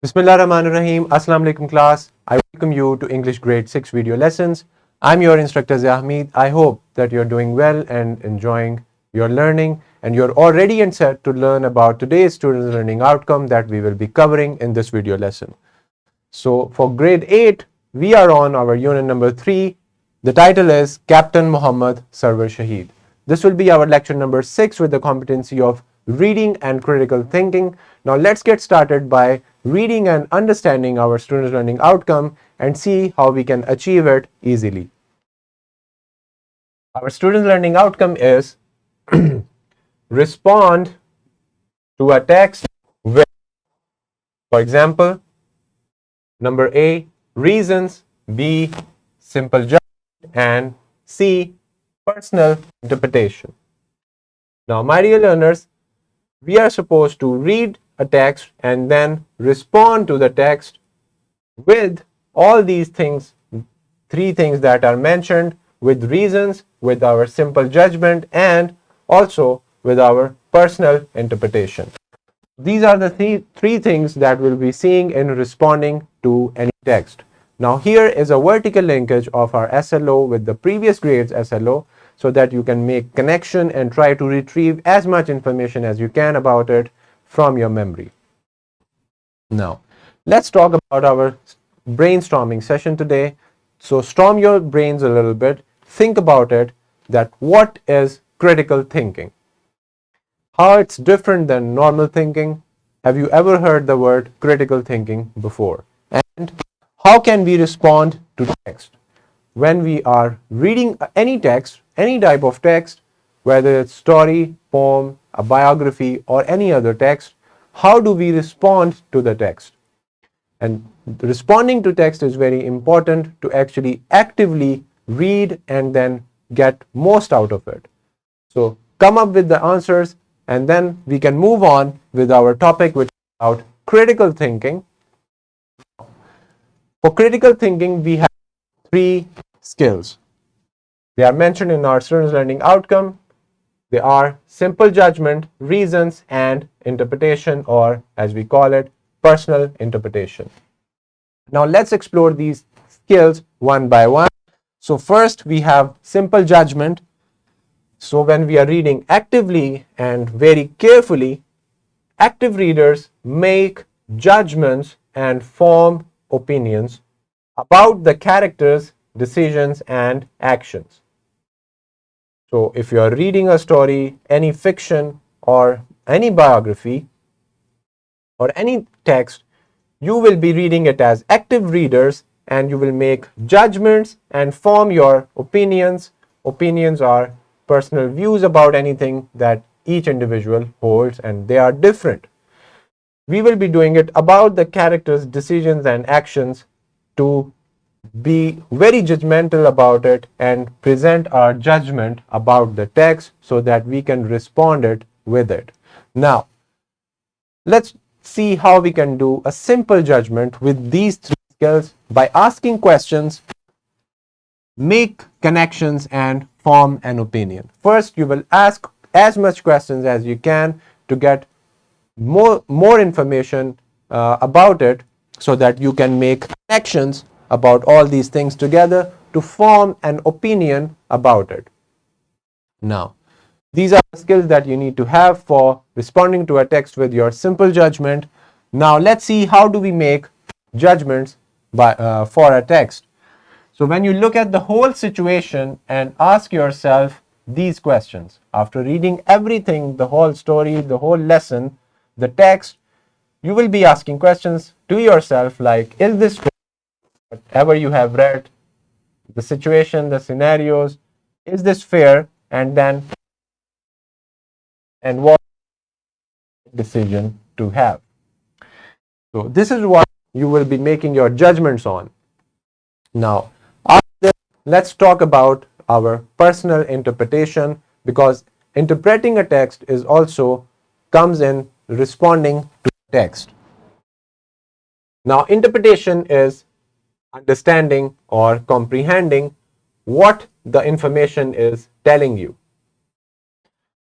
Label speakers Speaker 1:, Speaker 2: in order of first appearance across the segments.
Speaker 1: Bismillahirrahmanirrahim. Assalamu alaikum class. I welcome you to English grade 6 video lessons. I'm your instructor Zahmeed. I hope that you're doing well and enjoying your learning and you're all ready and set to learn about today's students learning outcome that we will be covering in this video lesson. So for grade 8, we are on our unit number 3. The title is Captain Muhammad Sarwar Shaheed. This will be our lecture number 6 with the competency of reading and critical thinking. Now let's get started by reading and understanding our students learning outcome and see how we can achieve it easily. Our students learning outcome is respond to a text with, for example, number A, reasons, B, simple judgment, and C, personal interpretation. Now, my dear learners, we are supposed to read a text and then respond to the text with all these things, 3 things that are mentioned, with reasons, with our simple judgment, and also with our personal interpretation. These are the three things that we'll be seeing in responding to any text. Now here is a vertical linkage of our SLO with the previous grade's SLO so that you can make connection and try to retrieve as much information as you can about it from your memory. Now, let's talk about our brainstorming session today. So storm your brains a little bit. Think about it, that what is critical thinking? How it's different than normal thinking? Have you ever heard the word critical thinking before? And how can we respond to text? When we are reading any text, any type of text, whether it's story, poem, a biography, or any other text, how do we respond to the text? And responding to text is very important to actually actively read and then get most out of it. So come up with the answers and then we can move on with our topic, which is about critical thinking. For critical thinking, we have 3 skills. They are mentioned in our students learning outcome. They are simple judgment, reasons, and interpretation, or as we call it, personal interpretation. Now let's explore these skills one by one. So first we have simple judgment. So when we are reading actively and very carefully, active readers make judgments and form opinions about the characters, decisions, and actions. So if you are reading a story, any fiction or any biography or any text, you will be reading it as active readers and you will make judgments and form your opinions. Opinions are personal views about anything that each individual holds, and they are different. We will be doing it about the characters, decisions, and actions to be very judgmental about it and present our judgment about the text so that we can respond it with it. Now, let's see how we can do a simple judgment with these 3 skills by asking questions, make connections, and form an opinion. First, you will ask as much questions as you can to get more information about it so that you can make connections about all these things together to form an opinion about it. Now, these are the skills that you need to have for responding to a text with your simple judgment. Now, let's see how do we make judgments for a text. So when you look at the whole situation and ask yourself these questions, after reading everything, the whole story, the whole lesson, the text, you will be asking questions to yourself like, is this fair? Whatever you have read, the situation, the scenarios, is this fair? And then, and what decision to have. So this is what you will be making your judgments on. Now, after this, let's talk about our personal interpretation, because interpreting a text is also comes in responding to text. Now, interpretation is understanding or comprehending what the information is telling you.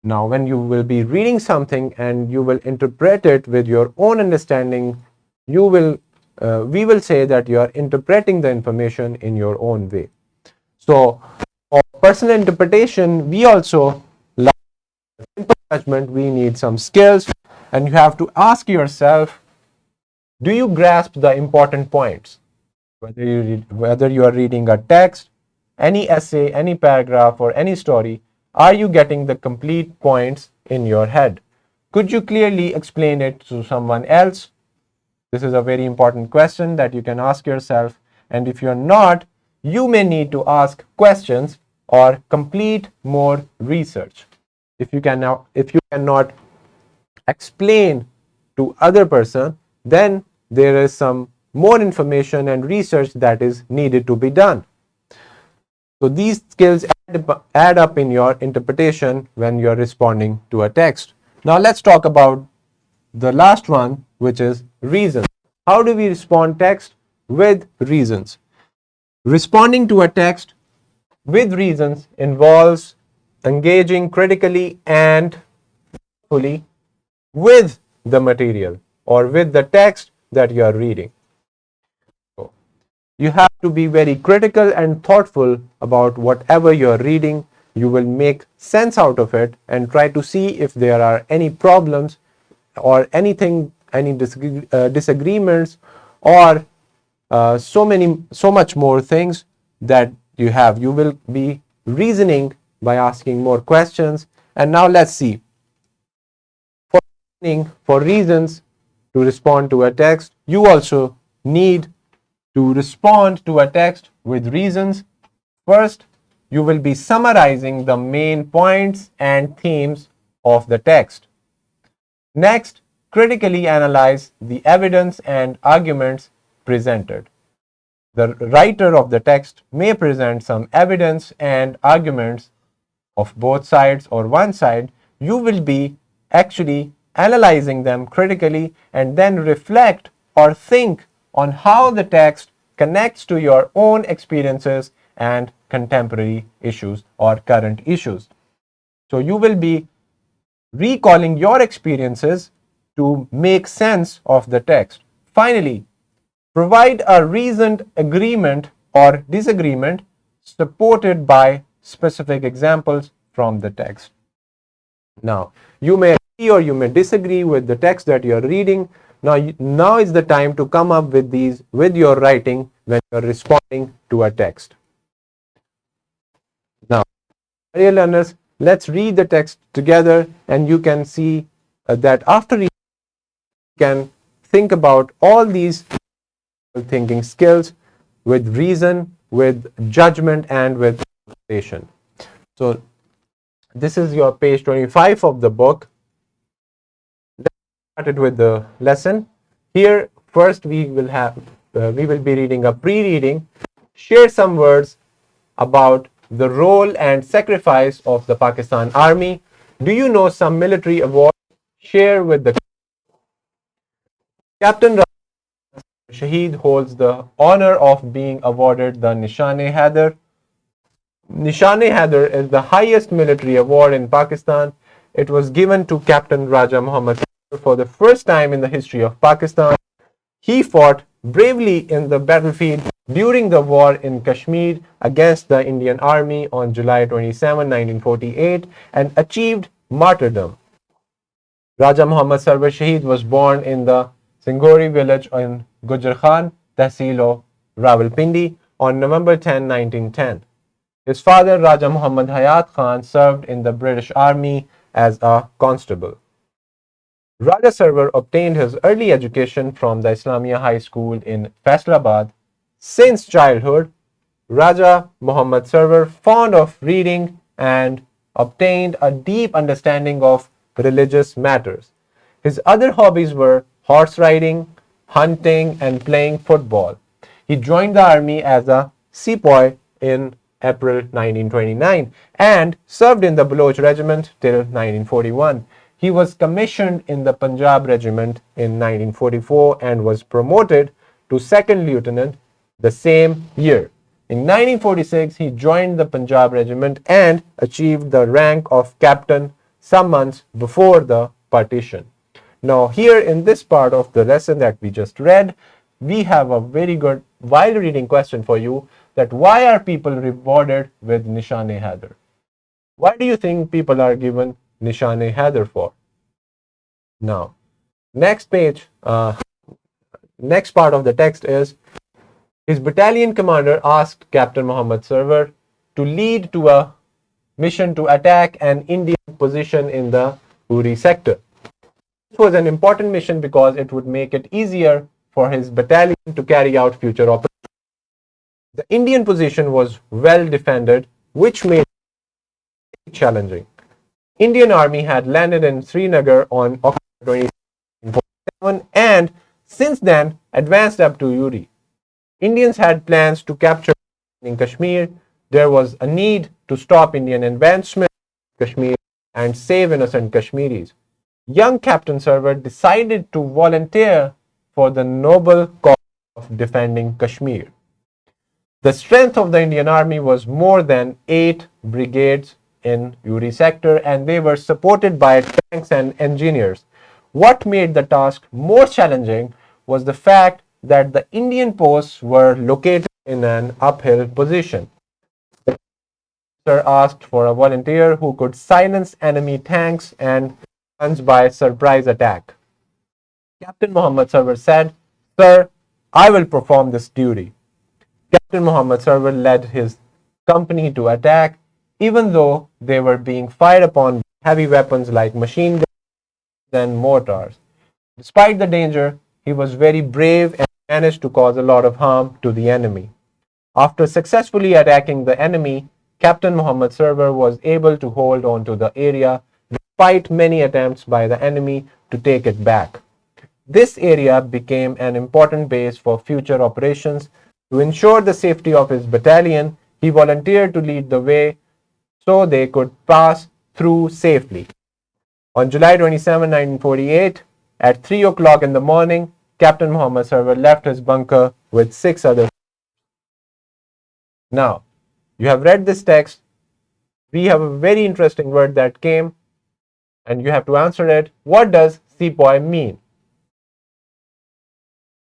Speaker 1: Now, when you will be reading something and you will interpret it with your own understanding, you will we will say that you are interpreting the information in your own way. So for personal interpretation, we also like simple judgment. We need some skills, and you have to ask yourself, do you grasp the important points? Whether you are reading a text, any essay, any paragraph, or any story, are you getting the complete points in your head? Could you clearly explain it to someone else? This is a very important question that you can ask yourself. And if you're not, you may need to ask questions or complete more research. If you cannot explain to other person, then there is some more information and research that is needed to be done. So these skills add up in your interpretation when you're responding to a text. Now let's talk about the last one, which is reasons. How do we respond text? With reasons. Responding to a text with reasons involves engaging critically and fully with the material or with the text that you are reading. So you have to be very critical and thoughtful about whatever you are reading. You will make sense out of it and try to see if there are any problems or anything, any disagreements, or so much more things that you have. You will be reasoning by asking more questions. And now let's see. For reasons to respond to a text, you also need to respond to a text with reasons. First, you will be summarizing the main points and themes of the text. Next, critically analyze the evidence and arguments presented. The writer of the text may present some evidence and arguments of both sides or one side. You will be actually analyzing them critically and then reflect or think on how the text connects to your own experiences and contemporary issues or current issues. So you will be recalling your experiences to make sense of the text. Finally, provide a reasoned agreement or disagreement supported by specific examples from the text. Now, you may agree or you may disagree with the text that you are reading. Now is the time to come up with these with your writing when you are responding to a text. Now, dear learners, let's read the text together, and you can see that after reading, you can think about all these thinking skills with reason, with judgment, and with interpretation. So this is your page 25 of the book. Let's start it with the lesson. Here, first we will be reading a pre-reading. Share some words about the role and sacrifice of the Pakistan Army. Do you know some military awards? Share with the Captain Shaheed holds the honor of being awarded the Nishan-e-Haider. Nishan-e-Haider is the highest military award in Pakistan. It was given to Captain Raja Muhammad for the first time in the history of Pakistan. He fought bravely in the battlefield during the war in Kashmir against the Indian Army on July 27, 1948, and achieved martyrdom. Raja Muhammad Sarwar Shaheed was born in the Singori village in Gujar Khan, Tehsil of Rawalpindi on November 10, 1910. His father, Raja Muhammad Hayat Khan, served in the British Army as a constable. Raja Sarwar obtained his early education from the Islamia High School in Faisalabad. Since childhood, Raja Muhammad Sarwar, fond of reading and obtained a deep understanding of religious matters. His other hobbies were horse riding, hunting, and playing football. He joined the army as a sepoy in April 1929 and served in the Baloch regiment till 1941. He was commissioned in the Punjab regiment in 1944 and was promoted to second lieutenant the same year. In 1946, he joined the Punjab regiment and achieved the rank of captain some months before the partition. Now, here in this part of the lesson that we just read, we have a very good while reading question for you, that why are people rewarded with Nishane-e-Haider? Why do you think people are given Nishane-e-Haider for? Now, next page, next part of the text is, his battalion commander asked Captain Muhammad Sarwar to lead to a mission to attack an Indian position in the Uri sector. This was an important mission because it would make it easier for his battalion to carry out future operations. The Indian position was well defended, which made it challenging. Indian army had landed in Srinagar on October 1947 and since then advanced up to Uri. Indians had plans to capture in Kashmir. There was a need to stop Indian advancement in Kashmir and save innocent Kashmiris. Young Captain Sarwar decided to volunteer for the noble cause of defending Kashmir. The strength of the Indian army was more than 8 brigades in Uri sector and they were supported by tanks and engineers. What made the task more challenging was the fact that the Indian posts were located in an uphill position. The officer asked for a volunteer who could silence enemy tanks and guns by surprise attack. Captain Muhammad Sarwar said, "Sir, I will perform this duty." Captain Muhammad Sarwar led his company to attack, even though they were being fired upon with heavy weapons like machine guns and mortars. Despite the danger, he was very brave and managed to cause a lot of harm to the enemy. After successfully attacking the enemy, Captain Muhammad Sarwar was able to hold on to the area despite many attempts by the enemy to take it back. This area became an important base for future operations. To ensure the safety of his battalion, he volunteered to lead the way so they could pass through safely. On July 27, 1948, at 3 o'clock in the morning, Captain Muhammad Sarwar left his bunker with 6 others. Now, you have read this text. We have a very interesting word that came, and you have to answer it. What does sepoy mean?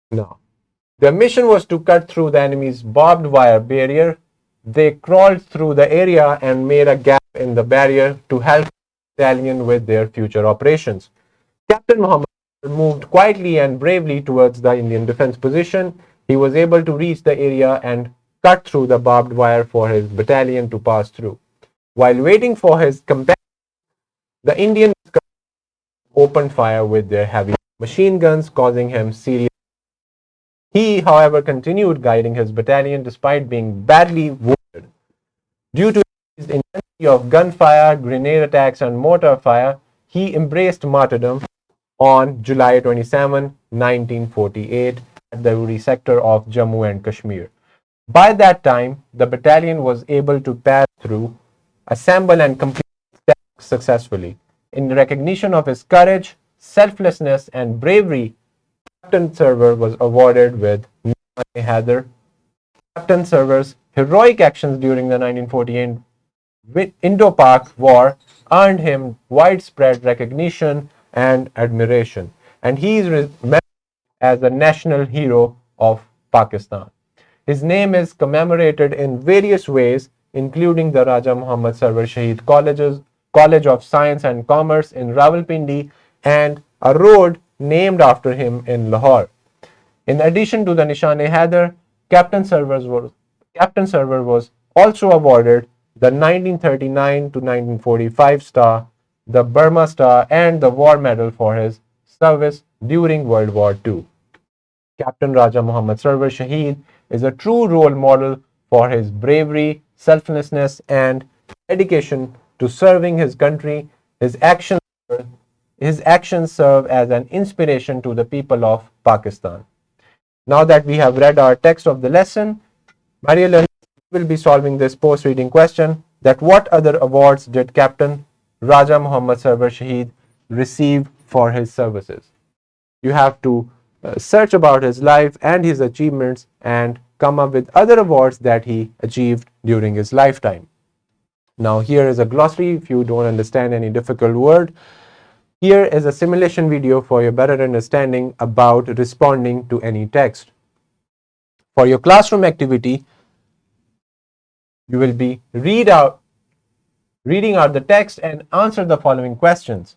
Speaker 1: Now, their mission was to cut through the enemy's barbed wire barrier. They crawled through the area and made a gap in the barrier to help the battalion with their future operations. Captain Muhammad moved quietly and bravely towards the Indian defense position. He was able to reach the area and cut through the barbed wire for his battalion to pass through. While waiting for his companions, the Indians opened fire with their heavy machine guns, causing him serious. He, however, continued guiding his battalion despite being badly wounded. Due to his intensity of gunfire, grenade attacks, and mortar fire, he embraced martyrdom on July 27, 1948, at the Uri sector of Jammu and Kashmir. By that time, the battalion was able to pass through, assemble, and complete the task successfully. In recognition of his courage, selflessness, and bravery, Captain Sarwar was awarded with Nishane-e-Haider. Captain Sarwar's heroic actions during the 1948 Indo-Pak War earned him widespread recognition and admiration, and he is remembered as the national hero of Pakistan. His name is commemorated in various ways, including the Raja Muhammad Sarwar Shaheed College of Science and Commerce in Rawalpindi and a road named after him in Lahore. In addition to the Nishane-e-Haider, Captain Sarwar was also awarded the 1939 to 1945 Star, the Burma Star, and the War Medal for his service during World War II. Captain Raja Muhammad Sarwar Shaheed is a true role model for his bravery, selflessness, and dedication to serving his country. His actions serve as an inspiration to the people of Pakistan. Now that we have read our text of the lesson, my dear learners, we will be solving this post-reading question, that what other awards did Captain Raja Muhammad Sarwar Shaheed receive for his services? You have to search about his life and his achievements and come up with other awards that he achieved during his lifetime. Now here is a glossary if you don't understand any difficult word. Here is a simulation video for your better understanding about responding to any text. For your classroom activity, you will be reading out the text and answer the following questions.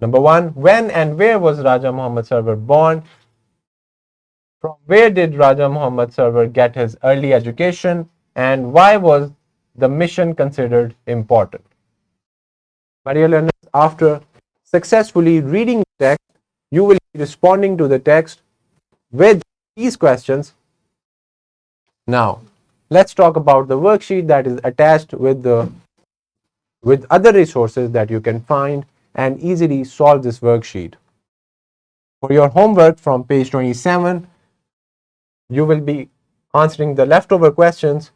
Speaker 1: Number 1, when and where was Raja Muhammad Sarwar born? From where did Raja Muhammad Sarwar get his early education, and why was the mission considered important? My dear learners, after successfully reading the text, you will be responding to the text with these questions. Now, let's talk about the worksheet that is attached with other resources that you can find and easily solve this worksheet. For your homework from page 27, you will be answering the leftover questions.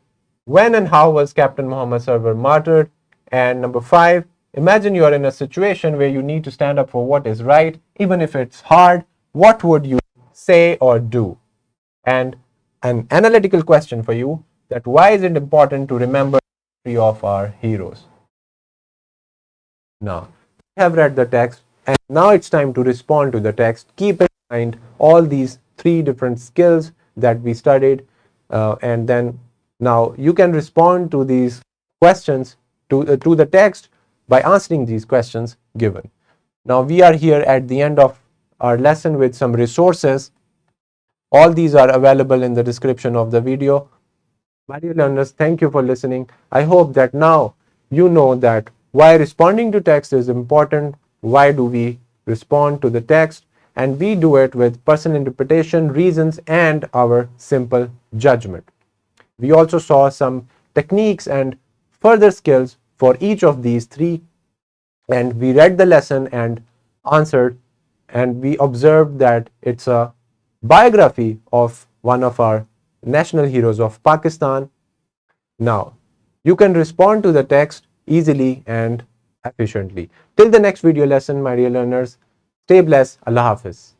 Speaker 1: When and how was Captain Muhammad Sarwar martyred? And number 5, imagine you are in a situation where you need to stand up for what is right, even if it's hard. What would you say or do? And an analytical question for you, that why is it important to remember the history of our heroes? Now, we have read the text and now it's time to respond to the text. Keep in mind all these 3 different skills that we studied, and then now you can respond to these questions to the text by answering these questions given. Now we are here at the end of our lesson with some resources. All these are available in the description of the video. My dear learners, thank you for listening. I hope that now you know that why responding to text is important, why do we respond to the text, and we do it with personal interpretation, reasons, and our simple judgment. We also saw some techniques and further skills for each of these 3, and we read the lesson and answered, and we observed that it's a biography of one of our national heroes of Pakistan. Now, you can respond to the text easily and efficiently. Till the next video lesson, my dear learners, stay blessed. Allah Hafiz.